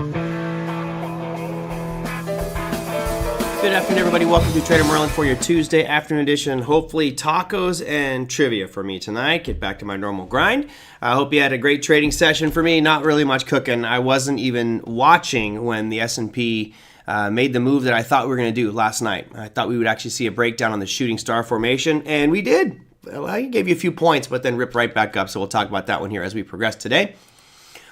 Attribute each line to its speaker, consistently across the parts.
Speaker 1: Good afternoon, everybody. Welcome to Trader Merlin for your Tuesday afternoon edition. Hopefully tacos and trivia for me tonight. Get back to my normal grind. I hope you had a great trading session for me. Not really much cooking. I wasn't even watching when the S&P made the move that I thought we were going to do last night. I thought we would actually see a breakdown on the shooting star formation, and we did. Well, I gave you a few points, but then ripped right back up, so we'll talk about that one here as we progress today.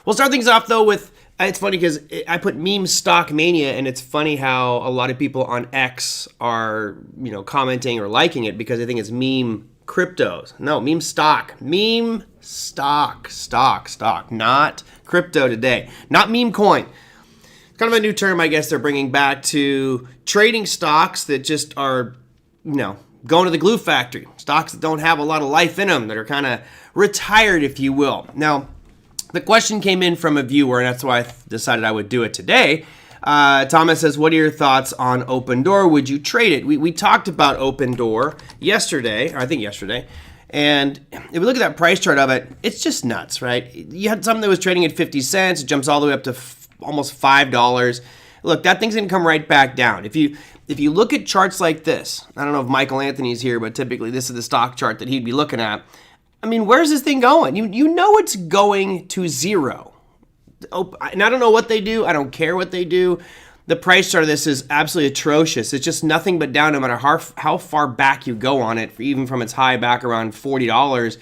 Speaker 1: We'll start things off, though, with... It's funny because I put meme stock mania, and it's funny how a lot of people on X are, commenting or liking it because they think it's meme cryptos. No, meme stock, stock, not crypto today, not meme coin. Kind of a new term, I guess they're bringing back to trading stocks that just are, going to the glue factory. Stocks that don't have a lot of life in them, that are kind of retired, if you will. Now, the question came in from a viewer, and that's why I decided I would do it today. Thomas says, what are your thoughts on Open Door? Would you trade it? We talked about Open Door yesterday, and if we look at that price chart of it, it's just nuts, right? You had something that was trading at 50 cents. It jumps all the way up to almost $5. Look, that thing's going to come right back down. If you look at charts like this, I don't know if Michael Anthony's here, but typically this is the stock chart that he'd be looking at. I mean, where's this thing going? You know it's going to zero. And I don't know what they do. I don't care what they do. The price chart of this is absolutely atrocious. It's just nothing but down no matter how far back you go on it, even from its high back around $40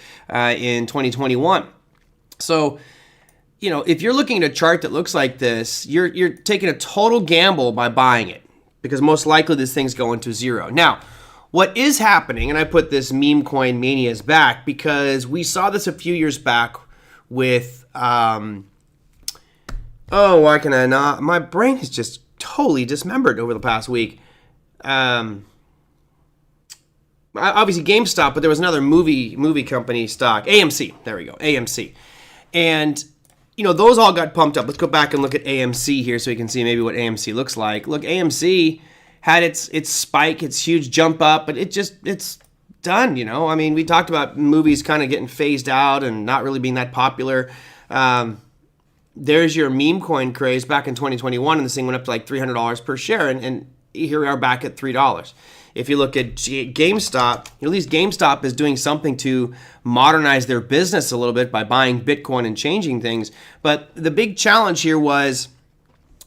Speaker 1: in 2021. So, if you're looking at a chart that looks like this, you're taking a total gamble by buying it because most likely this thing's going to zero. Now, what is happening, and I put this meme coin manias back because we saw this a few years back with, why can I not? My brain is just totally dismembered over the past week. Obviously GameStop, but there was another movie company stock, AMC. There we go, AMC. And, those all got pumped up. Let's go back and look at AMC here so you can see maybe what AMC looks like. Look, AMC had its spike, its huge jump up, but it's done, we talked about movies kind of getting phased out and not really being that popular. There's your meme coin craze back in 2021, and this thing went up to like $300 per share, and here we are back at $3. If you look at GameStop, at least GameStop is doing something to modernize their business a little bit by buying Bitcoin and changing things. But the big challenge here was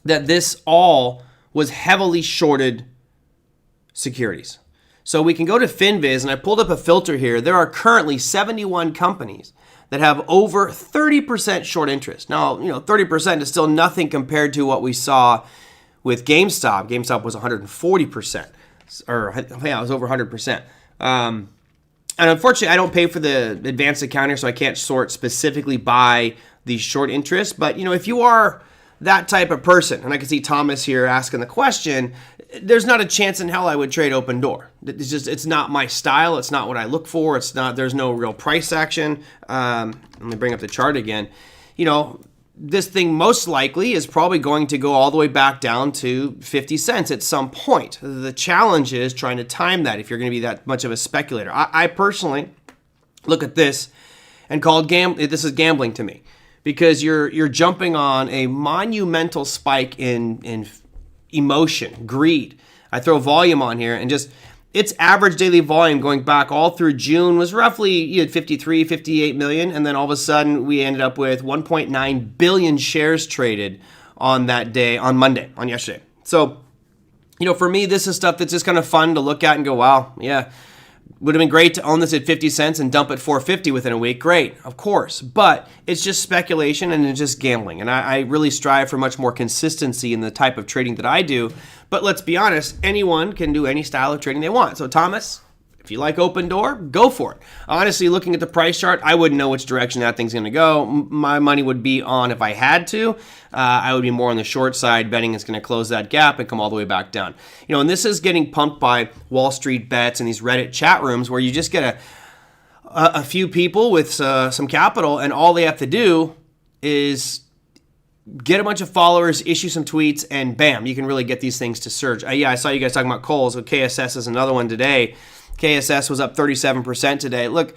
Speaker 1: that this all was heavily shorted securities. So we can go to FinViz, and I pulled up a filter here. There are currently 71 companies that have over 30% short interest. Now, 30% is still nothing compared to what we saw with GameStop. GameStop was 140%, it was over 100%. And unfortunately, I don't pay for the advanced accounting, so I can't sort specifically by the short interest. But, if you are that type of person, and I can see Thomas here asking the question, there's not a chance in hell I would trade Open Door. It's not my style. It's not what I look for. There's no real price action. Let me bring up the chart again. This thing most likely is probably going to go all the way back down to 50 cents at some point. The challenge is trying to time that if you're going to be that much of a speculator. I personally look at this and call it this is gambling to me. Because you're jumping on a monumental spike in emotion, greed. I throw volume on here, and just its average daily volume going back all through June was roughly, you had 53, 58 million, and then all of a sudden we ended up with 1.9 billion shares traded on that day, on Monday, on yesterday. So, for me, this is stuff that's just kind of fun to look at and go, wow, yeah. Would have been great to own this at 50 cents and dump at 450 within a week. Great, of course. But it's just speculation and it's just gambling. And I really strive for much more consistency in the type of trading that I do. But let's be honest, anyone can do any style of trading they want. So Thomas, if you like Open Door, go for it. Honestly, looking at the price chart, I wouldn't know which direction that thing's going to go. My money would be on, if I had to, I would be more on the short side, betting it's going to close that gap and come all the way back down. And this is getting pumped by Wall Street Bets and these Reddit chat rooms where you just get a few people with some capital, and all they have to do is get a bunch of followers, issue some tweets, and bam, you can really get these things to surge. I saw you guys talking about Kohl's. So KSS is another one today. KSS was up 37% today. Look,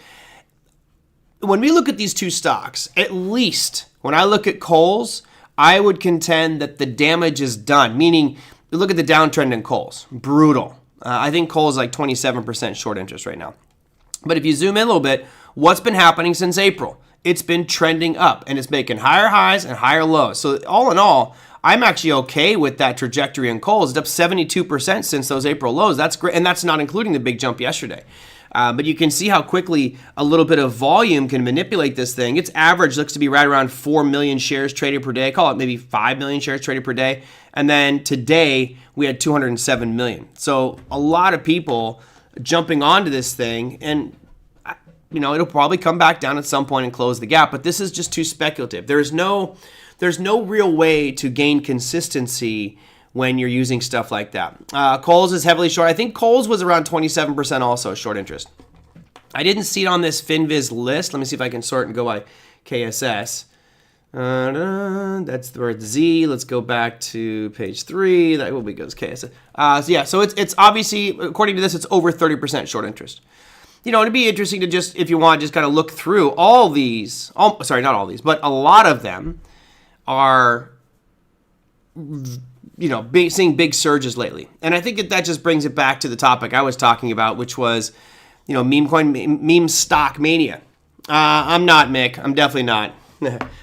Speaker 1: when we look at these two stocks, at least when I look at Kohl's, I would contend that the damage is done, meaning look at the downtrend in coals. Brutal. I think coal is like 27% short interest right now. But if you zoom in a little bit, what's been happening since April? It's been trending up, and it's making higher highs and higher lows. So all in all, I'm actually okay with that trajectory in coal. It's up 72% since those April lows. That's great, and that's not including the big jump yesterday. But you can see how quickly a little bit of volume can manipulate this thing. Its average looks to be right around 4 million shares traded per day. Call it maybe 5 million shares traded per day. And then today, we had 207 million. So a lot of people jumping onto this thing, and it'll probably come back down at some point and close the gap. But this is just too speculative. There's no real way to gain consistency when you're using stuff like that. Coles is heavily short. I think Coles was around 27% also short interest. I didn't see it on this FinViz list. Let me see if I can sort and go by KSS. That's where Z. Let's go back to page 3. That will be goes KSS. So it's obviously, according to this, it's over 30% short interest. It'd be interesting to just, if you want, just kind of look through all these. Not all these, but a lot of them are seeing big surges lately. And I think that just brings it back to the topic I was talking about, which was, meme stock mania. I'm not, Mick. I'm definitely not.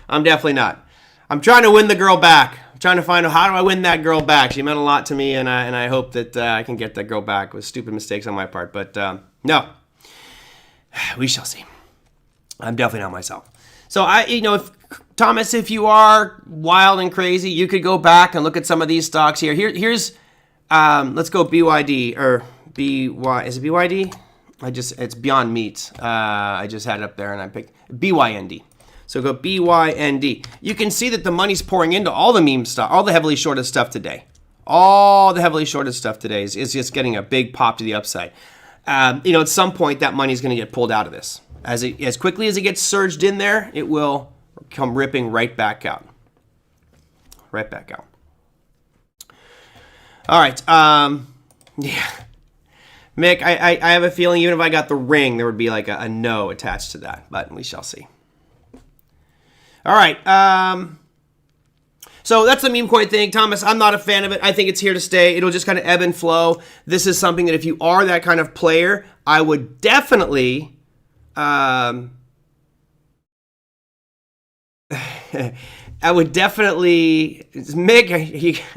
Speaker 1: I'm definitely not. I'm trying to win the girl back. I'm trying to find out how do I win that girl back. She meant a lot to me, and I hope that I can get that girl back with stupid mistakes on my part. But no, we shall see. I'm definitely not myself. So Thomas, if you are wild and crazy, you could go back and look at some of these stocks here. Here's let's go BYD or BY. Is it BYD? It's Beyond Meat. I just had it up there and I picked BYND. So go BYND. You can see that the money's pouring into all the meme stock, all the heavily shorted stuff today. All the heavily shorted stuff today is just getting a big pop to the upside. At some point that money's going to get pulled out of this. As quickly as it gets surged in there, it will come ripping right back out. Right back out. All right. Yeah. Mick, I have a feeling even if I got the ring, there would be like a no attached to that, but we shall see. All right. So that's the meme coin thing. Thomas, I'm not a fan of it. I think it's here to stay. It'll just kind of ebb and flow. This is something that if you are that kind of player, I would definitely Mick,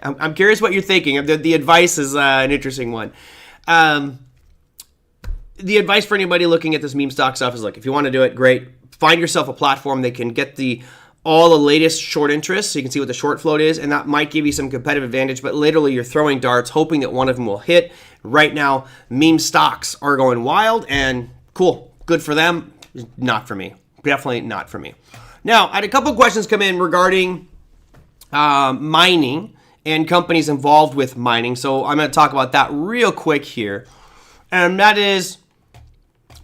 Speaker 1: I'm curious what you're thinking. The advice is an interesting one. The advice for anybody looking at this meme stock stuff is, look, if you want to do it, great. Find yourself a platform that can get all the latest short interest, so you can see what the short float is, and that might give you some competitive advantage, but literally you're throwing darts, hoping that one of them will hit. Right now, meme stocks are going wild, and cool, good for them, not for me. Definitely not for me. Now, I had a couple of questions come in regarding mining and companies involved with mining, so I'm going to talk about that real quick here, and that is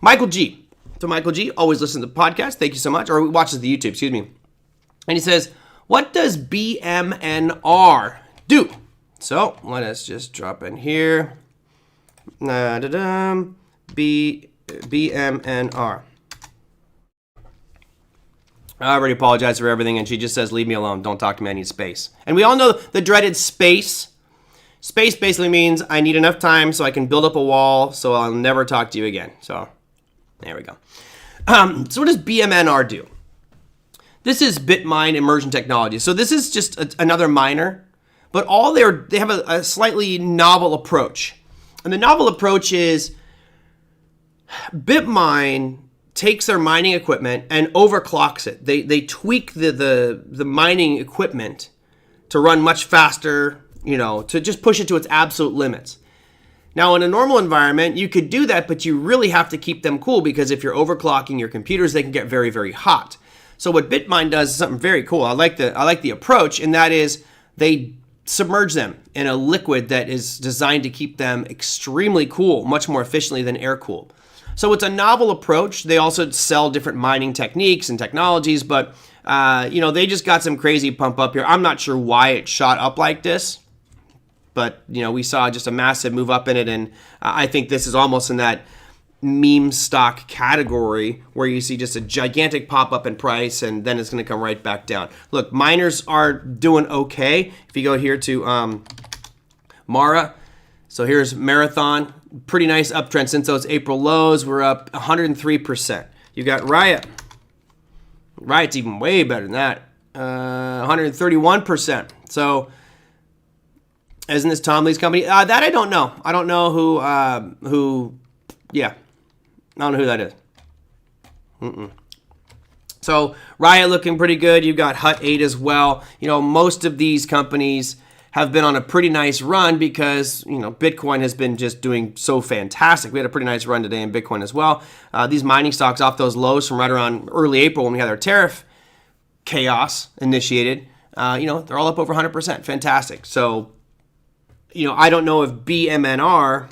Speaker 1: Michael G. So Michael G. always listens to the podcast. Thank you so much. Or watches the YouTube, excuse me. And he says, what does BMNR do? So let us just drop in here. BMNR. I already apologize for everything, and she just says, leave me alone. Don't talk to me. I need space. And we all know the dreaded space. Space basically means I need enough time so I can build up a wall so I'll never talk to you again. So there we go. So what does BMNR do? This is Bitmine Immersion Technology. So this is just another miner, but they have a slightly novel approach. And the novel approach is Bitmine takes their mining equipment and overclocks it. They tweak the mining equipment to run much faster, to just push it to its absolute limits. Now, in a normal environment, you could do that, but you really have to keep them cool, because if you're overclocking your computers, they can get very, very hot. So what Bitmine does is something very cool. I like the approach, and that is they submerge them in a liquid that is designed to keep them extremely cool, much more efficiently than air-cooled. So it's a novel approach. They also sell different mining techniques and technologies, but they just got some crazy pump up here. I'm not sure why it shot up like this, but we saw just a massive move up in it, and I think this is almost in that meme stock category where you see just a gigantic pop up in price and then it's going to come right back down. Look, miners are doing okay. If you go here to Mara, so here's Marathon, pretty nice uptrend since those April lows. We're up 103%. You got Riot. Riot's even way better than that, 131%. So isn't this Tom Lee's company? That I don't know. I don't know who. Yeah, I don't know who that is. So Riot looking pretty good. You've got Hut 8 as well. You know, most of these companies have been on a pretty nice run because, you know, Bitcoin has been just doing so fantastic. We had a pretty nice run today in Bitcoin as well. These mining stocks off those lows from right around early April when we had our tariff chaos initiated, you know, they're all up over 100%. Fantastic. So, you know, I don't know if BMNR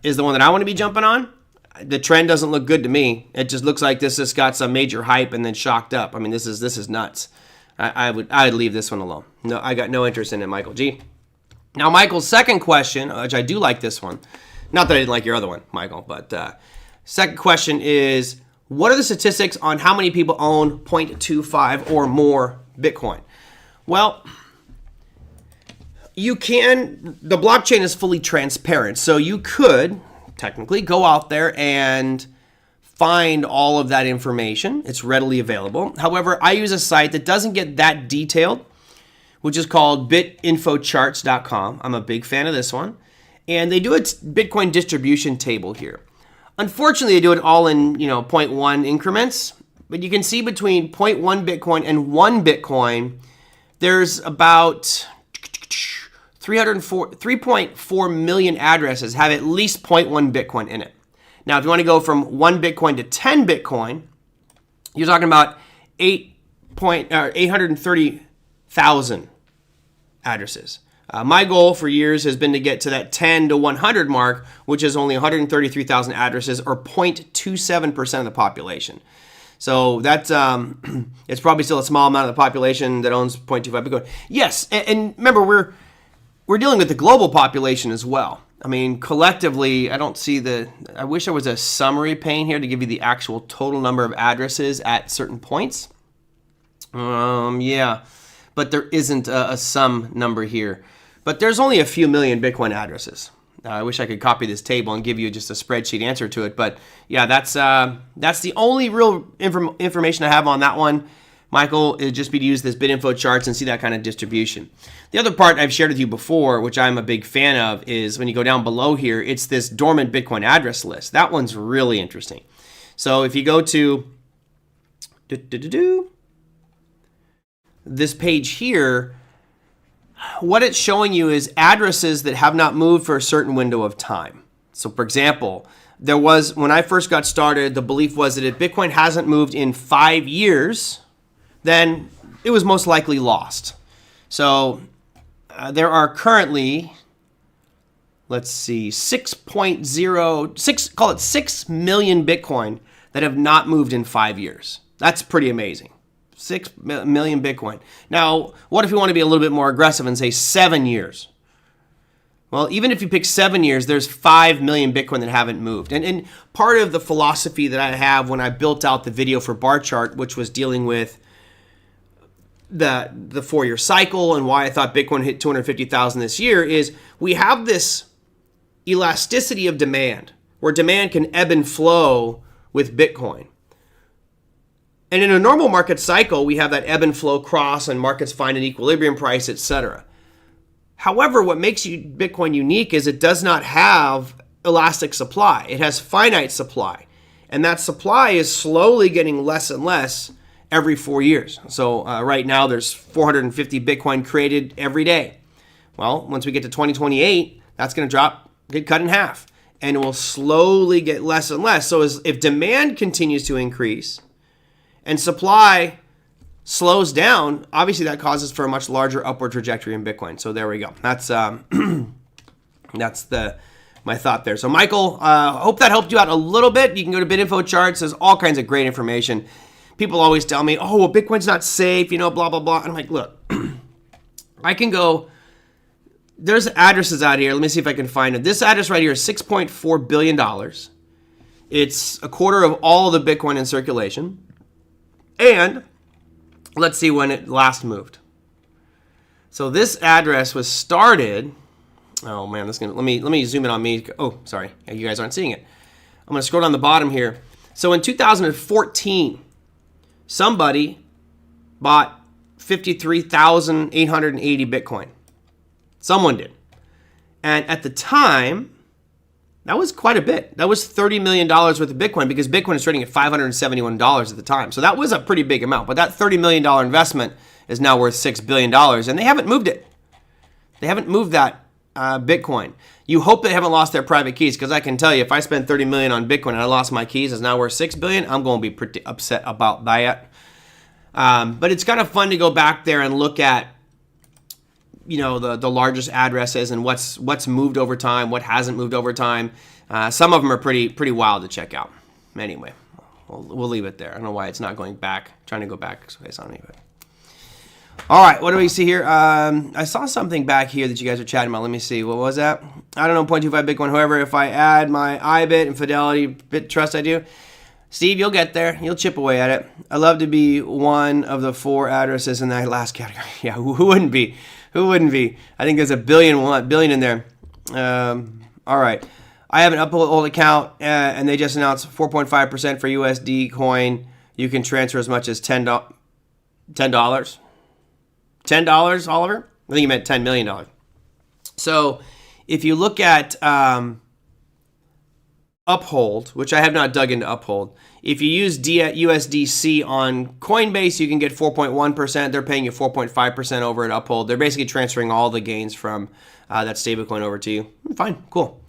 Speaker 1: is the one that I want to be jumping on. The trend doesn't look good to me. It just looks like this has got some major hype and then shocked up. I mean, this is nuts. I'd leave this one alone. No, I got no interest in it, Michael G. Now, Michael's second question, which I do like this one. Not that I didn't like your other one, Michael, but second question is, what are the statistics on how many people own 0.25 or more Bitcoin? Well, you can, the blockchain is fully transparent, so you could technically go out there and find all of that information. It's readily available. However, I use a site that doesn't get that detailed, which is called bitinfocharts.com. I'm a big fan of this one. And they do a Bitcoin distribution table here. Unfortunately, they do it all in, you know, 0.1 increments. But you can see between 0.1 Bitcoin and 1 Bitcoin, there's about 3.4 million addresses have at least 0.1 Bitcoin in it. Now, if you want to go from 1 Bitcoin to 10 Bitcoin, you're talking about 830,000 addresses. My goal for years has been to get to that 10 to 100 mark, which is only 133,000 addresses, or 0.27% of the population. So that's it's probably still a small amount of the population that owns 0.25 Bitcoin. Yes, and remember, we're dealing with the global population as well. I mean, collectively, I don't see I wish there was a summary pane here to give you the actual total number of addresses at certain points. Yeah, but there isn't a sum number here. But there's only a few million Bitcoin addresses. I wish I could copy this table and give you just a spreadsheet answer to it. But yeah, that's the only real information I have on that one, Michael. It'd just be to use this BitInfo charts and see that kind of distribution. The other part I've shared with you before, which I'm a big fan of, is when you go down below here, it's this dormant Bitcoin address list. That one's really interesting. So if you go to this page here, what it's showing you is addresses that have not moved for a certain window of time. So for example, there was, when I first got started, the belief was that if Bitcoin hasn't moved in 5 years, then it was most likely lost. So there are currently, let's see, 6.06, call it 6 million Bitcoin that have not moved in 5 years. That's pretty amazing. 6 million Bitcoin. Now, what if we want to be a little bit more aggressive and say 7 years? Well, even if you pick 7 years, there's 5 million Bitcoin that haven't moved. And part of the philosophy that I have when I built out the video for bar chart, which was dealing with the 4-year cycle and why I thought Bitcoin hit 250,000 this year, is we have this elasticity of demand where demand can ebb and flow with Bitcoin. And in a normal market cycle, we have that ebb and flow cross and markets find an equilibrium price, etc. However, what makes Bitcoin unique is it does not have elastic supply. It has finite supply. And that supply is slowly getting less and less every 4 years. So right now there's 450 Bitcoin created every day. Well, once we get to 2028, that's going to get cut in half. And it will slowly get less and less. So if demand continues to increase and supply slows down, obviously that causes for a much larger upward trajectory in Bitcoin. So there we go. That's my thought there. So Michael, hope that helped you out a little bit. You can go to BitInfo charts. There's all kinds of great information. People always tell me, oh, well, Bitcoin's not safe, blah, blah, blah. And I'm like, look, I can go there's addresses out here. Let me see if I can find it. This address right here is $6.4 billion. It's a quarter of all the Bitcoin in circulation. And let's see when it last moved. So this address was started. Oh man, let me zoom in on me. Oh, sorry, you guys aren't seeing it. I'm gonna scroll down the bottom here. So in 2014, somebody bought 53,880 Bitcoin. Someone did, and at the time, that was quite a bit. That was $30 million worth of Bitcoin, because Bitcoin is trading at $571 at the time. So that was a pretty big amount. But that $30 million investment is now worth $6 billion, and they haven't moved it. They haven't moved that Bitcoin. You hope they haven't lost their private keys, because I can tell you, if I spend $30 million on Bitcoin and I lost my keys, it's now worth $6 billion, I'm going to be pretty upset about that. But it's kind of fun to go back there and look at, you know, the largest addresses and what's moved over time, what hasn't moved over time. Some of them are pretty wild to check out. Anyway, we'll leave it there. I don't know why it's not going back. Trying to go back. It's on me, but. All right, what do we see here? I saw something back here that you guys are chatting about. Let me see. What was that? I don't know, 0.25 Bitcoin. However, if I add my IBIT and Fidelity Bit Trust, I do. Steve, you'll get there. You'll chip away at it. I love to be one of the 4 addresses in that last category. Yeah, who wouldn't be? Who wouldn't be? I think there's a billion in there. All right. I have an Uphold account, and they just announced 4.5% for USD coin. You can transfer as much as $10. $10, Oliver? I think you meant $10 million. So if you look at Uphold, which I have not dug into Uphold, if you use USDC on Coinbase, you can get 4.1%. They're paying you 4.5% over at Uphold. They're basically transferring all the gains from that stablecoin over to you. Fine, cool.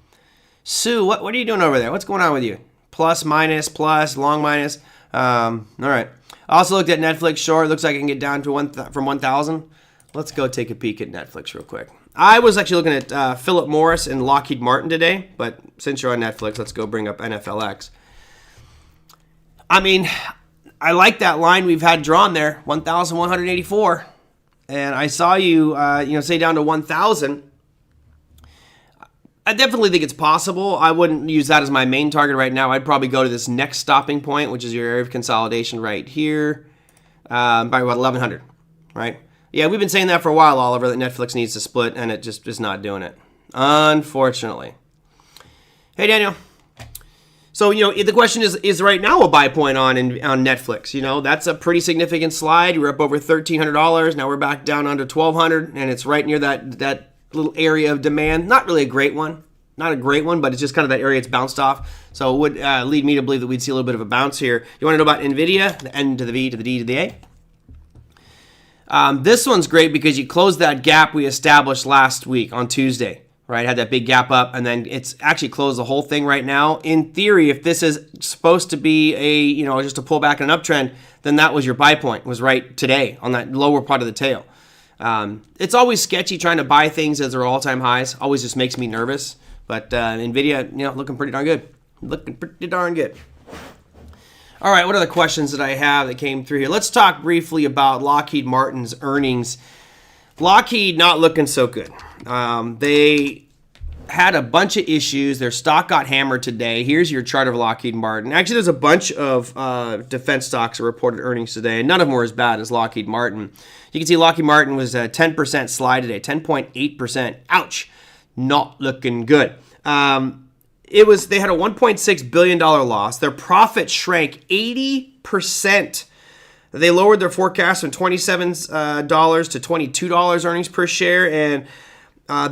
Speaker 1: Sue, what are you doing over there? What's going on with you? Plus, minus, plus, long minus. All right. I also looked at Netflix short. Looks like I can get down to from 1,000. Let's go take a peek at Netflix real quick. I was actually looking at Philip Morris and Lockheed Martin today, but since you're on Netflix, let's go bring up NFLX. I mean, I like that line we've had drawn there, 1,184. And I saw you, say down to 1,000. I definitely think it's possible. I wouldn't use that as my main target right now. I'd probably go to this next stopping point, which is your area of consolidation right here, by about 1,100, right? Yeah, we've been saying that for a while, Oliver, that Netflix needs to split, and it just is not doing it, unfortunately. Hey, Daniel. So, the question is right now a buy point on Netflix? That's a pretty significant slide. We're up over $1,300. Now we're back down under $1,200, and it's right near that little area of demand. Not really a great one. Not a great one, but it's just kind of that area it's bounced off. So it would lead me to believe that we'd see a little bit of a bounce here. You want to know about NVIDIA? The N to the V to the D to the A? This one's great because you closed that gap we established last week on Tuesday, right? Had that big gap up, and then it's actually closed the whole thing right now. In theory, if this is supposed to be just a pullback and an uptrend, then that was your buy point, was right today on that lower part of the tail. It's always sketchy trying to buy things as they're all-time highs. Always just makes me nervous. But NVIDIA, looking pretty darn good. Looking pretty darn good. All right, what are the questions that I have that came through here? Let's talk briefly about Lockheed Martin's earnings. Lockheed not looking so good. They had a bunch of issues. Their stock got hammered today. Here's your chart of Lockheed Martin. Actually, there's a bunch of defense stocks that reported earnings today, and none of them were as bad as Lockheed Martin. You can see Lockheed Martin was a 10% slide today, 10.8%. Ouch, not looking good. They had a $1.6 billion loss. Their profit shrank 80%. They lowered their forecast from $27 to $22 earnings per share, and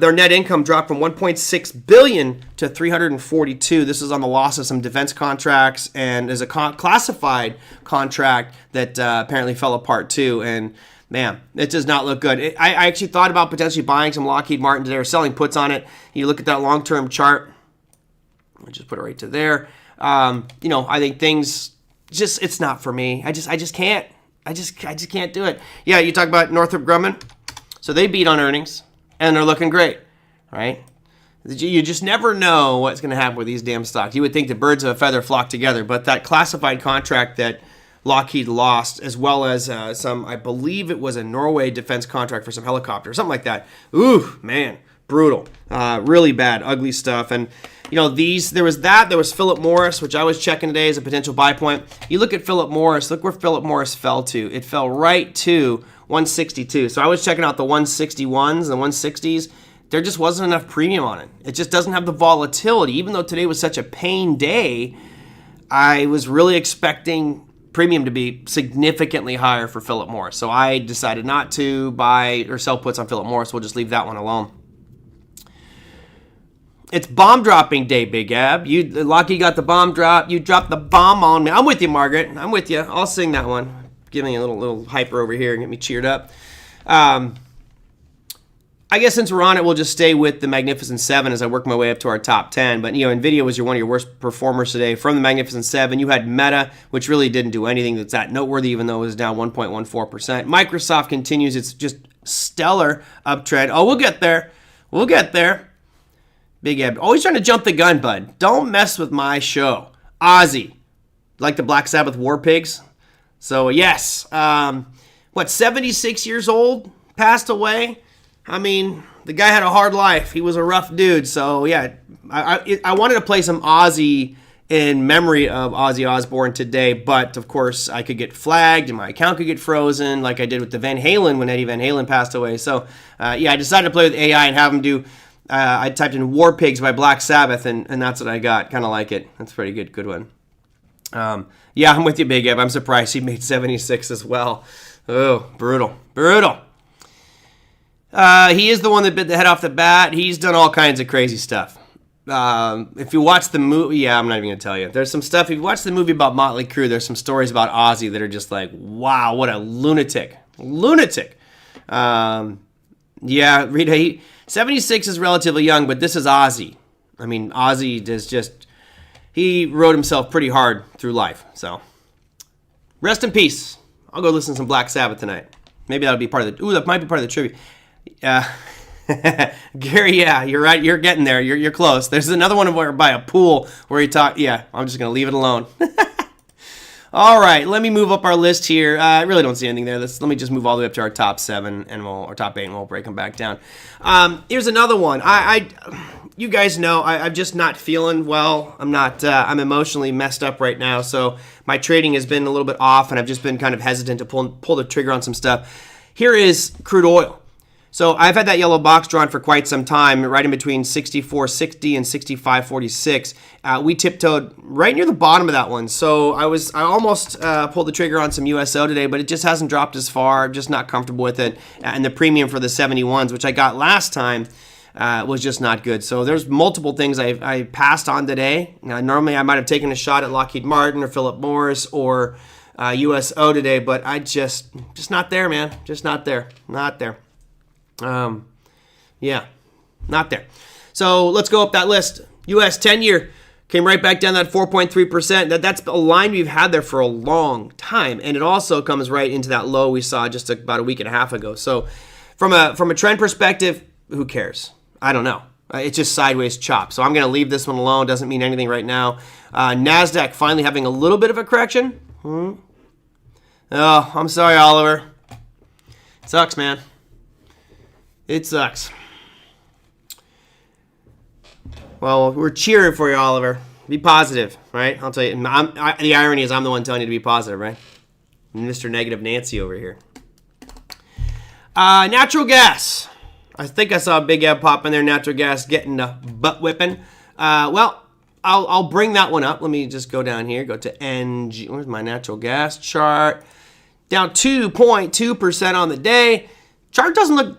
Speaker 1: their net income dropped from $1.6 billion to $342. This is on the loss of some defense contracts, and is a classified contract that apparently fell apart too. And man, it does not look good. I actually thought about potentially buying some Lockheed Martin today or selling puts on it. You look at that long-term chart. I'll just put it right to there. I think things it's not for me. I just can't. I just can't do it. Yeah, you talk about Northrop Grumman. So they beat on earnings, and they're looking great, right? You just never know what's going to happen with these damn stocks. You would think the birds of a feather flock together, but that classified contract that Lockheed lost, as well as I believe it was a Norway defense contract for some helicopters, something like that. Ooh, man. Brutal. Really bad, ugly stuff. And, there was Philip Morris, which I was checking today as a potential buy point. You look at Philip Morris, look where Philip Morris fell to. It fell right to 162. So I was checking out the 161s, the 160s. There just wasn't enough premium on it. It just doesn't have the volatility. Even though today was such a pain day, I was really expecting premium to be significantly higher for Philip Morris. So I decided not to buy or sell puts on Philip Morris. We'll just leave that one alone. It's bomb dropping day, Big Ab. Lockie got the bomb drop. You dropped the bomb on me. I'm with you, Margaret. I'm with you. I'll sing that one. Give me a little hyper over here and get me cheered up. I guess since we're on it, we'll just stay with the Magnificent 7 as I work my way up to our top 10. But, NVIDIA was one of your worst performers today. From the Magnificent 7, you had Meta, which really didn't do anything that's that noteworthy, even though it was down 1.14%. Microsoft continues its just stellar uptrend. Oh, we'll get there. We'll get there. Big Eb, always trying to jump the gun, bud. Don't mess with my show. Ozzy, like the Black Sabbath War Pigs. So, yes. 76 years old? Passed away? I mean, the guy had a hard life. He was a rough dude. So, yeah, I wanted to play some Ozzy in memory of Ozzy Osbourne today, but, of course, I could get flagged and my account could get frozen like I did with the Van Halen when Eddie Van Halen passed away. So, I decided to play with AI and have him do... I typed in War Pigs by Black Sabbath, and that's what I got. Kind of like it. That's a pretty good one. Yeah, I'm with you, Big Eb. I'm surprised he made 76 as well. Oh, brutal. He is the one that bit the head off the bat. He's done all kinds of crazy stuff. If you watch the movie, I'm not even going to tell you. There's some stuff, if you watch the movie about Motley Crue, there's some stories about Ozzy that are just like, wow, what a lunatic. Yeah, Rita, 76 is relatively young, but this is Ozzy. I mean, Ozzy is just, he rode himself pretty hard through life. So, rest in peace. I'll go listen to some Black Sabbath tonight. Maybe that'll be part of that might be part of the trivia. Gary, yeah, you're right. You're getting there. You're close. There's another one where by a pool where he talk. Yeah, I'm just going to leave it alone. All right, let me move up our list here. I really don't see anything there. Let me just move all the way up to our top 7 or top 8, and we'll break them back down. Here's another one. You guys know I'm just not feeling well. I'm emotionally messed up right now, so my trading has been a little bit off, and I've just been kind of hesitant to pull the trigger on some stuff. Here is crude oil. So I've had that yellow box drawn for quite some time, right in between 64.60 and 65.46. We tiptoed right near the bottom of that one. So I almost pulled the trigger on some USO today, but it just hasn't dropped as far. I'm just not comfortable with it. And the premium for the 71s, which I got last time, was just not good. So there's multiple things I passed on today. Now, normally I might have taken a shot at Lockheed Martin or Philip Morris or USO today, but I just not there, man. Just not there. Not there. Yeah, not there. So let's go up that list. US 10-year came right back down that 4.3%. That's a line we've had there for a long time, and it also comes right into that low we saw just about a week and a half ago. So from a trend perspective, who cares? I don't know. It's just sideways chop. So I'm going to leave this one alone. Doesn't mean anything right now. NASDAQ finally having a little bit of a correction. Oh, I'm sorry, Oliver. Sucks, man. It sucks. Well, we're cheering for you, Oliver. Be positive, right? I'll tell you. The irony is I'm the one telling you to be positive, right? Mr. Negative Nancy over here. Natural gas. I think I saw a big ad pop in there. Natural gas getting the butt whipping. Well, I'll bring that one up. Let me just go down here. Go to NG. Where's my natural gas chart? Down 2.2% on the day. Chart doesn't look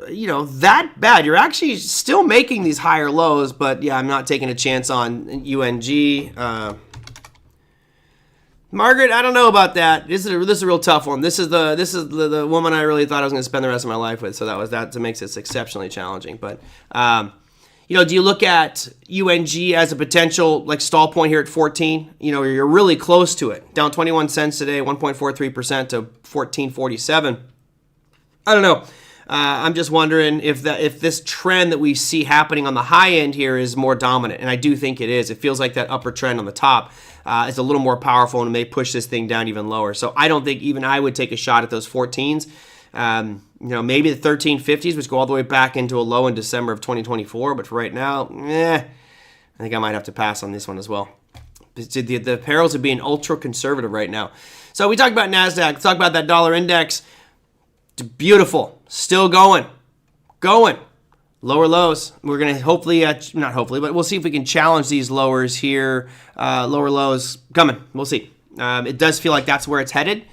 Speaker 1: that bad. You're actually still making these higher lows, but yeah, I'm not taking a chance on UNG. Margaret, I don't know about that. This is a real tough one. This is the woman I really thought I was going to spend the rest of my life with. So that makes it exceptionally challenging. But do you look at UNG as a potential stall point here at 14? You're really close to it. Down 21 cents today, 1.43% to 14.47. I don't know. I'm just wondering if this trend that we see happening on the high end here is more dominant, and I do think it is. It feels like that upper trend on the top is a little more powerful and may push this thing down even lower. So I don't think even I would take a shot at those 14s. Maybe the 1350s, which go all the way back into a low in December of 2024. But for right now, I think I might have to pass on this one as well. The perils of being ultra conservative right now. So we talked about NASDAQ. Let's talk about that dollar index. It's beautiful. Still going. Lower lows. We're going to hopefully, not hopefully, but we'll see if we can challenge these lowers here. Lower lows coming. We'll see. It does feel like that's where it's headed.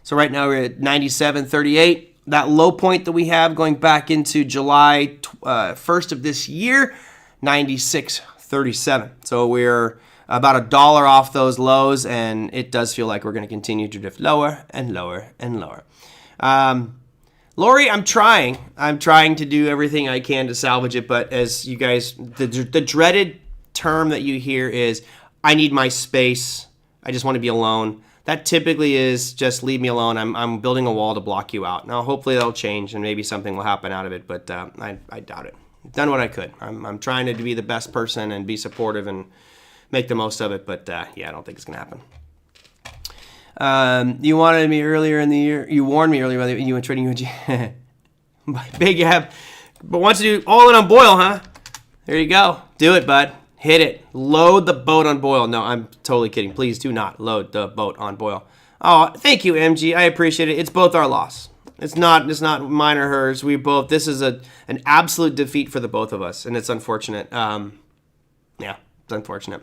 Speaker 1: So right now we're at 97.38. That low point that we have going back into July 1st of this year, 96.37. So we're about $1 off those lows, and it does feel like we're going to continue to drift lower and lower and lower. Lori, I'm trying to do everything I can to salvage it, but as you guys, the dreaded term that you hear is, I need my space. I just want to be alone. That typically is just leave me alone. I'm building a wall to block you out. Now, hopefully that'll change and maybe something will happen out of it, but I doubt it. I've done what I could. I'm trying to be the best person and be supportive and make the most of it, but I don't think it's going to happen. You wanted me earlier in the year. You warned me earlier when you were trading UNG. Big Ab. But wants to do all in on Boyle, huh? There you go. Do it, bud. Hit it. Load the boat on Boyle. No, I'm totally kidding. Please do not load the boat on Boyle. Oh, thank you, MG. I appreciate it. It's both our loss. It's not mine or hers. We both. This is an absolute defeat for the both of us, and it's unfortunate. It's unfortunate.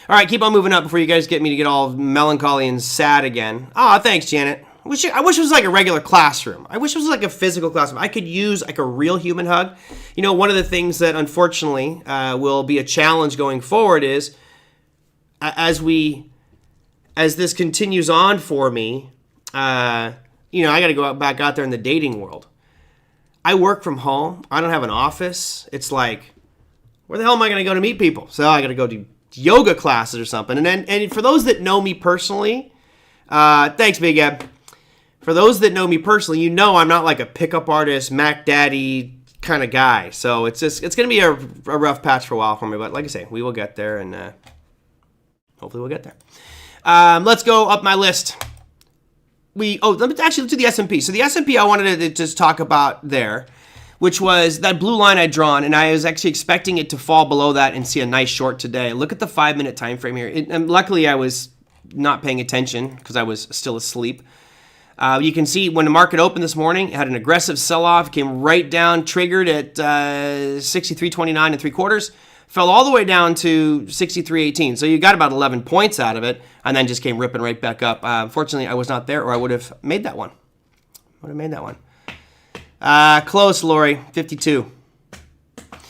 Speaker 1: All right, keep on moving up before you guys get me to get all melancholy and sad again. Oh, thanks, Janet. I wish it was like a regular classroom. I wish it was like a physical classroom. I could use like a real human hug. One of the things that unfortunately will be a challenge going forward is as this continues on for me, I got to go back out there in the dating world. I work from home. I don't have an office. It's like, where the hell am I going to go to meet people? So I got to go do yoga classes or something. And for those that know me personally, thanks, Big Eb. For those that know me personally, I'm not like a pickup artist, Mac Daddy kind of guy. So it's going to be a rough patch for a while for me. But like I say, we will get there, and hopefully we'll get there. Let's go up my list. Let's do the S&P. So the S&P I wanted to just talk about there, which was that blue line I'd drawn, and I was actually expecting it to fall below that and see a nice short today. Look at the 5-minute time frame here. And luckily, I was not paying attention because I was still asleep. You can see when the market opened this morning, it had an aggressive sell-off, came right down, triggered at 63.29 and 3/4, fell all the way down to 63.18. So you got about 11 points out of it, and then just came ripping right back up. Fortunately, I was not there, or I would have made that one. Close, Lori, 52.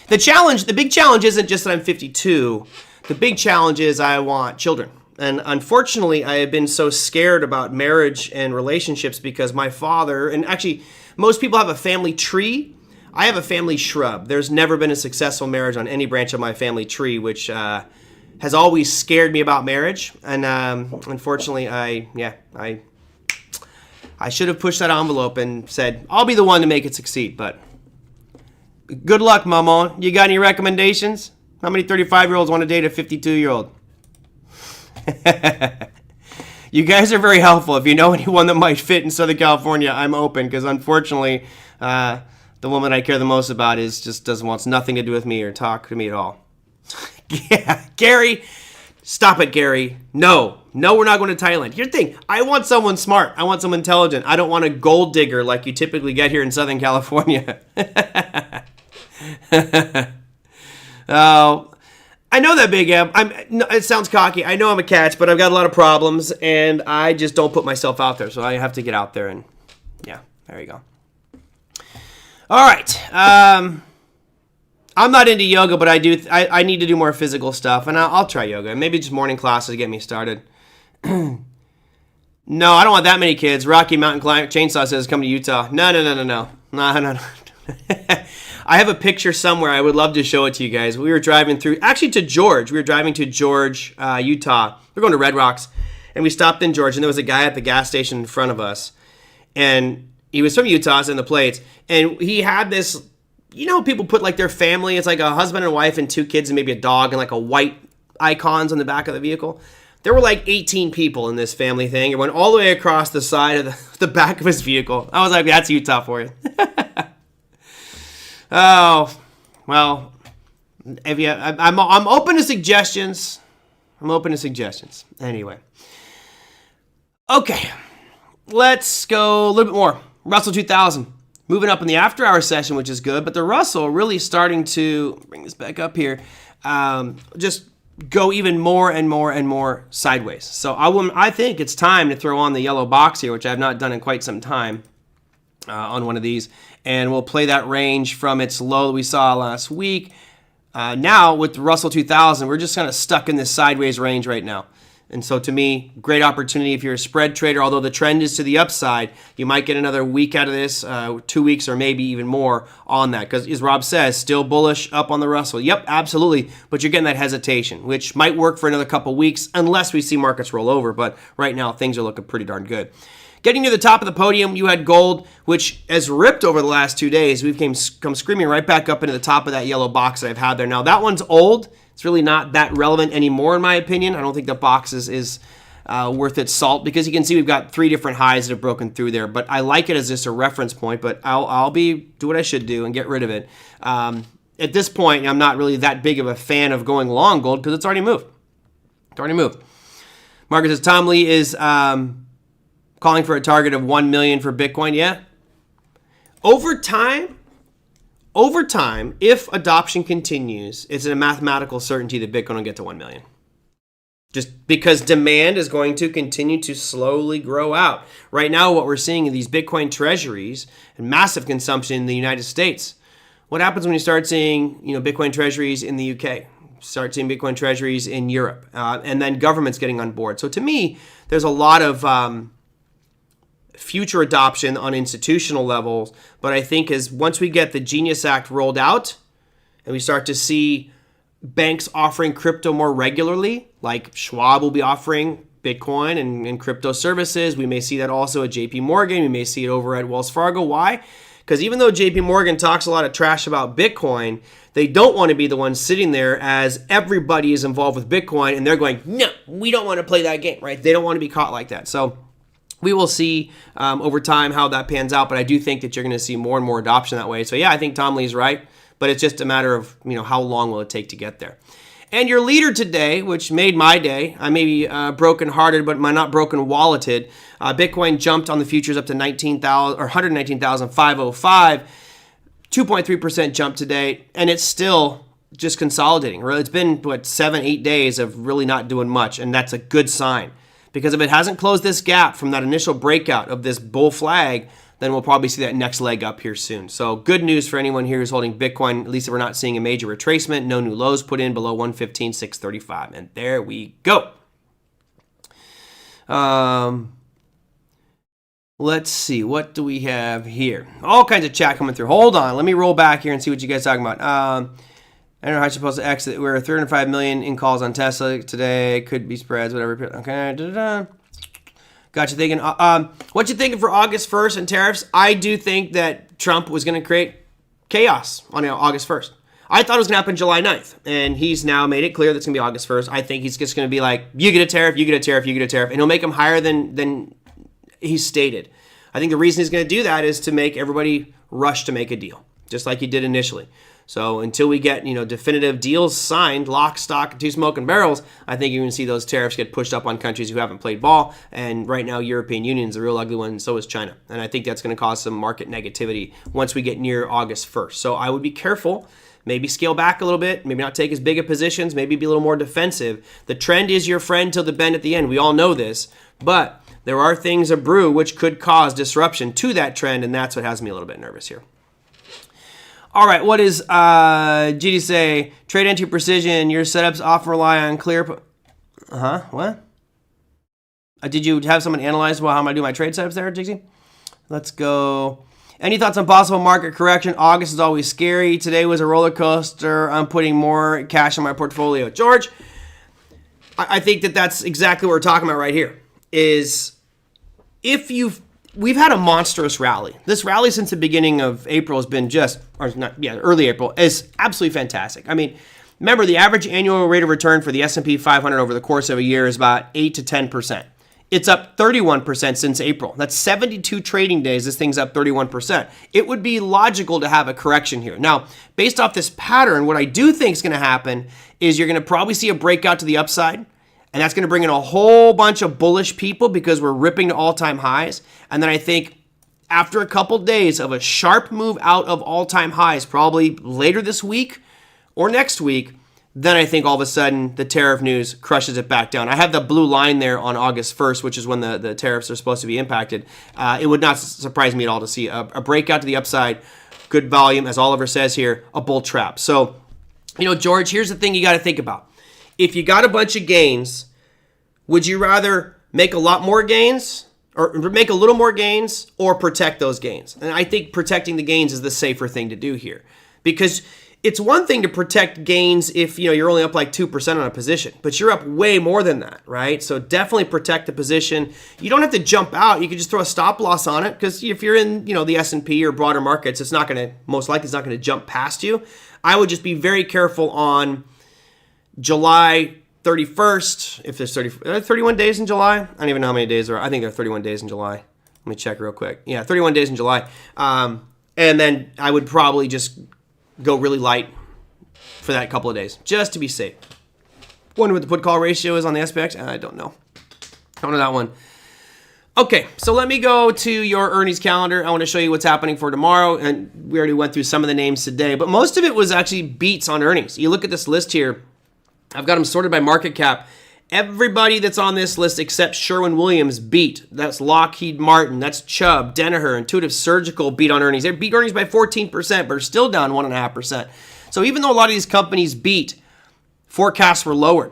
Speaker 1: The big challenge isn't just that I'm 52. The big challenge is I want children. And unfortunately, I have been so scared about marriage and relationships because my father, and actually most people have a family tree. I have a family shrub. There's never been a successful marriage on any branch of my family tree, which has always scared me about marriage. And unfortunately, I should have pushed that envelope and said, I'll be the one to make it succeed. But good luck, Maman. You got any recommendations? How many 35-year-olds want to date a 52-year-old? You guys are very helpful. If you know anyone that might fit in Southern California, I'm open, because unfortunately, the woman I care the most about wants nothing to do with me or talk to me at all. Yeah, Gary, stop it, Gary. No, we're not going to Thailand. Here's the thing. I want someone smart. I want someone intelligent. I don't want a gold digger like you typically get here in Southern California. Oh, I know that, Big M. It sounds cocky. I know I'm a catch, but I've got a lot of problems, and I just don't put myself out there. So I have to get out there, and yeah, there you go. All right. I'm not into yoga, but I need to do more physical stuff, and I'll try yoga. Maybe just morning classes to get me started. No, I don't want that many kids. Rocky Mountain Chainsaw says come to Utah. No. No. I have a picture somewhere. I would love to show it to you guys. We were driving through, actually to George. We were driving to George, Utah. We're going to Red Rocks, and we stopped in George, and there was a guy at the gas station in front of us, and he was from Utah, in the plates, and he had this, people put like their family, it's like a husband and wife and 2 kids and maybe a dog and like a white icons on the back of the vehicle. There were like 18 people in this family thing. It went all the way across the side of the back of his vehicle. I was like, that's Utah for you. Oh, well, I'm open to suggestions. I'm open to suggestions. Anyway. Okay. Let's go a little bit more. Russell 2000. Moving up in the after-hour session, which is good. But the Russell really starting to, bring this back up here, just go even more and more and more sideways. So I think it's time to throw on the yellow box here, which I have not done in quite some time on one of these. And we'll play that range from its low that we saw last week. Now, with the Russell 2000, we're just kind of stuck in this sideways range right now. And so to me, great opportunity if you're a spread trader. Although the trend is to the upside, you might get another week out of this, 2 weeks or maybe even more on that. Because as Rob says, still bullish up on the Russell. Yep, absolutely. But you're getting that hesitation, which might work for another couple weeks unless we see markets roll over. But right now, things are looking pretty darn good. Getting to the top of the podium, you had gold, which has ripped over the last 2 days. We've come screaming right back up into the top of that yellow box that I've had there. Now, that one's old. It's really not that relevant anymore, in my opinion. I don't think the box is worth its salt because you can see we've got 3 different highs that have broken through there. But I like it as just a reference point, but I'll do what I should do and get rid of it. At this point, I'm not really that big of a fan of going long gold because it's already moved. It's already moved. Marcus says Tom Lee is calling for a target of 1 million for Bitcoin. Yeah. Over time, if adoption continues, it's a mathematical certainty that Bitcoin will get to 1 million. Just because demand is going to continue to slowly grow out. Right now, what we're seeing in these Bitcoin treasuries and massive consumption in the United States. What happens when you start seeing, Bitcoin treasuries in the UK? Start seeing Bitcoin treasuries in Europe, and then governments getting on board. So to me, there's a lot of future adoption on institutional levels, but I think once we get the Genius Act rolled out and we start to see banks offering crypto more regularly, like Schwab will be offering Bitcoin and crypto services. We may see that also at JP Morgan. We may see it over at Wells Fargo. Why? Because even though JP Morgan talks a lot of trash about Bitcoin, they don't want to be the ones sitting there as everybody is involved with Bitcoin and they're going, no, we don't want to play that game, right? They don't want to be caught like that. So we will see over time how that pans out, but I do think that you're going to see more and more adoption that way. So yeah, I think Tom Lee's right, but it's just a matter of how long will it take to get there. And your leader today, which made my day, I may be broken-hearted, but not broken-walleted. Bitcoin jumped on the futures up to 119,505, 2.3% jump today, and it's still just consolidating. Really, it's been 7-8 days of really not doing much, and that's a good sign. Because if it hasn't closed this gap from that initial breakout of this bull flag, then we'll probably see that next leg up here soon. So good news for anyone here who's holding Bitcoin, at least if we're not seeing a major retracement, no new lows put in below 115,635. And there we go. Let's see, what do we have here? All kinds of chat coming through. Hold on, let me roll back here and see what you guys are talking about. I don't know how you're supposed to exit. We're 305 million in calls on Tesla today. Could be spreads, whatever. Okay. Got you thinking. What you thinking for August 1st and tariffs? I do think that Trump was going to create chaos on August 1st. I thought it was going to happen July 9th, and he's now made it clear that it's going to be August 1st. I think he's just going to be like, you get a tariff, you get a tariff, you get a tariff, and he'll make them higher than he's stated. I think the reason he's going to do that is to make everybody rush to make a deal, just like he did initially. So until we get, definitive deals signed, lock, stock, and 2 smoking barrels, I think you're going to see those tariffs get pushed up on countries who haven't played ball. And right now, European Union is a real ugly one, and so is China. And I think that's going to cause some market negativity once we get near August 1st. So I would be careful, maybe scale back a little bit, maybe not take as big of positions, maybe be a little more defensive. The trend is your friend till the bend at the end. We all know this, but there are things a brew which could cause disruption to that trend, and that's what has me a little bit nervous here. All right, what is GD say? Trade entry precision. Your setups often rely on clear. What? Did you have someone analyze how I'm gonna do my trade setups there, Jixie? Let's go. Any thoughts on possible market correction? August is always scary. Today was a roller coaster. I'm putting more cash in my portfolio. George, I think that's exactly what we're talking about right here. We've had a monstrous rally. This rally since the beginning of April has been early April is absolutely fantastic. I mean, Remember, the average annual rate of return for the S&P 500 over the course of a year is about 8 to 10%. It's up 31% since April. That's 72 trading days. This thing's up 31%. It would be logical to have a correction here. Now, based off this pattern, what I do think is going to happen is you're going to probably see a breakout to the upside, and that's going to bring in a whole bunch of bullish people because we're ripping to all-time highs. And then I think after a couple days of a sharp move out of all-time highs, probably later this week or next week, then I think all of a sudden the tariff news crushes it back down. I have the blue line there on August 1st, which is when the tariffs are supposed to be impacted. It would not surprise me at all to see a breakout to the upside, good volume, as Oliver says here, a bull trap. So, George, here's the thing you got to think about. If you got a bunch of gains, would you rather make a lot more gains or make a little more gains or protect those gains? And I think protecting the gains is the safer thing to do here, because it's one thing to protect gains if you're only up like 2% on a position, but you're up way more than that, right? So definitely protect the position. You don't have to jump out. You can just throw a stop loss on it, because if you're in the S&P or broader markets, it's not going to, most likely it's not going to jump past you. I would just be very careful on July 31st. If there's 31 days in July, I don't even know how many days there are. I think there are 31 days in July. Let me check real quick. Yeah, 31 days in July. And then I would probably just go really light for that couple of days, just to be safe. Wonder what the put call ratio is on the SPX? I don't know. I don't know that one. Okay, so let me go to your earnings calendar. I want to show you what's happening for tomorrow, and we already went through some of the names today, but most of it was actually beats on earnings. You look at this list here, I've got them sorted by market cap. Everybody that's on this list except Sherwin-Williams beat. That's Lockheed Martin. That's Chubb, Danaher, Intuitive Surgical beat on earnings. They beat earnings by 14%, but are still down 1.5%. So even though a lot of these companies beat, forecasts were lowered,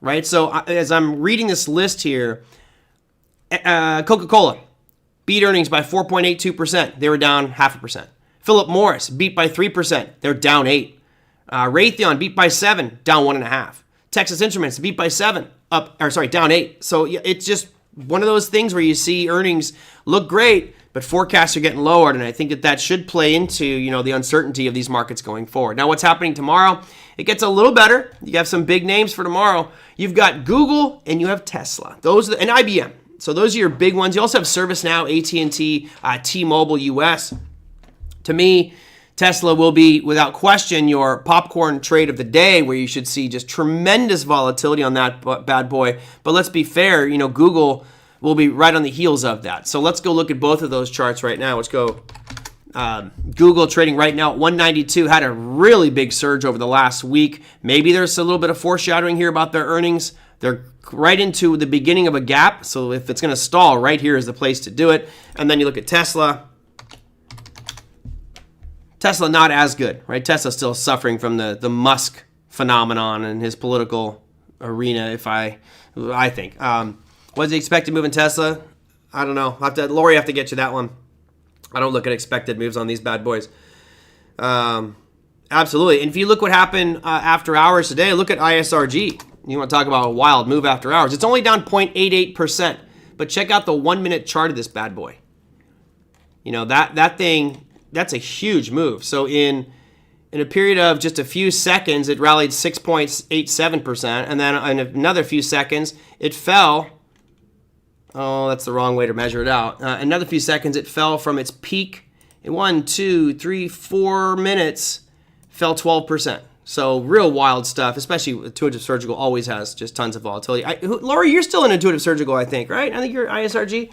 Speaker 1: right? So as I'm reading this list here, Coca-Cola beat earnings by 4.82%. They were down 0.5%. Philip Morris beat by 3%. They're down 8%. Raytheon beat by 7%, down 1.5%. Texas Instruments beat by 7%, down 8%. So it's just one of those things where you see earnings look great, but forecasts are getting lowered, and I think that should play into the uncertainty of these markets going forward. Now, what's happening tomorrow? It gets a little better. You have some big names for tomorrow. You've got Google and you have Tesla. And IBM. So those are your big ones. You also have ServiceNow, AT&T, T-Mobile US. To me, Tesla will be, without question, your popcorn trade of the day, where you should see just tremendous volatility on that bad boy. But let's be fair, Google will be right on the heels of that. So let's go look at both of those charts right now. Let's go. Google trading right now at 192, had a really big surge over the last week. Maybe there's a little bit of foreshadowing here about their earnings. They're right into the beginning of a gap. So if it's going to stall, right here is the place to do it. And then you look at Tesla. Tesla not as good, right? Tesla's still suffering from the Musk phenomenon in his political arena, I think. Was he expected move in Tesla? I don't know. Lori, have to get you that one. I don't look at expected moves on these bad boys. Absolutely. And if you look what happened after hours today, look at ISRG. You want to talk about a wild move after hours. It's only down 0.88%, but check out the 1 minute chart of this bad boy. That thing, that's a huge move. So in a period of just a few seconds, it rallied 6.87%, and then in another few seconds, it fell. Oh, that's the wrong way to measure it out. Another few seconds, it fell from its peak. In 1, 2, 3, 4 minutes, fell 12%. So real wild stuff, especially Intuitive Surgical always has just tons of volatility. Lori, you're still in Intuitive Surgical, I think, right? I think you're ISRG.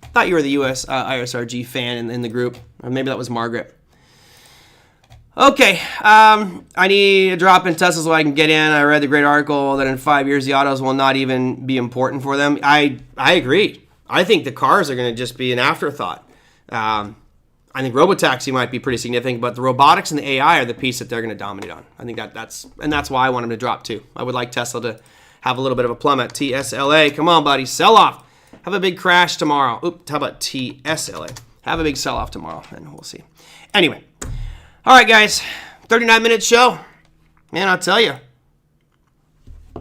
Speaker 1: I thought you were the US ISRG fan in the group. Or maybe that was Margaret. Okay, I need a drop in Tesla so I can get in. I read the great article that in 5 years the autos will not even be important for them. I agree. I think the cars are going to just be an afterthought. I think robotaxi might be pretty significant, but the robotics and the AI are the piece that they're going to dominate on. I think that's why I want them to drop too. I would like Tesla to have a little bit of a plummet. TSLA, come on, buddy, sell off. Have a big crash tomorrow. Oops, how about TSLA? Have a big sell-off tomorrow, and we'll see. Anyway, all right, guys, 39-minute show. Man, I'll tell you. I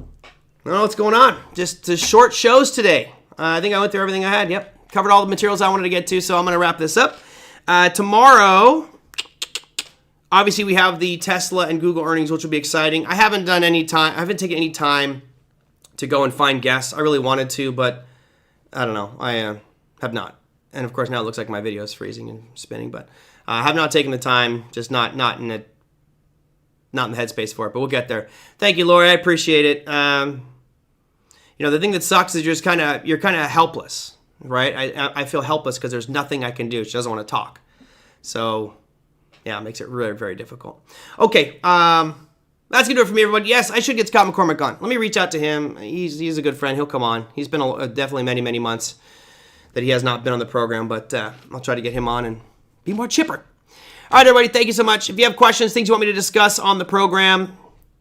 Speaker 1: don't know what's going on. Just short shows today. I think I went through everything I had. Yep, covered all the materials I wanted to get to, so I'm going to wrap this up. Tomorrow, Obviously, we have the Tesla and Google earnings, which will be exciting. I haven't taken any time to go and find guests. I really wanted to, but I don't know. I have not. And of course, now it looks like my video is freezing and spinning, but I have not taken the time, just not in the headspace for it, but we'll get there. Thank you, Lori. I appreciate it. The thing that sucks is you're kind of helpless, right? I feel helpless because there's nothing I can do. She doesn't want to talk. So, yeah, it makes it really very difficult. Okay, that's going to do it for me, everybody. Yes, I should get Scott McCormick on. Let me reach out to him. He's a good friend. He'll come on. He's been definitely many, many months that he has not been on the program, but I'll try to get him on and be more chipper. All right, everybody, thank you so much. If you have questions, things you want me to discuss on the program,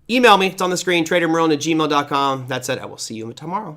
Speaker 1: email me. It's on the screen, tradermerlin@gmail.com. That's it. I will see you tomorrow.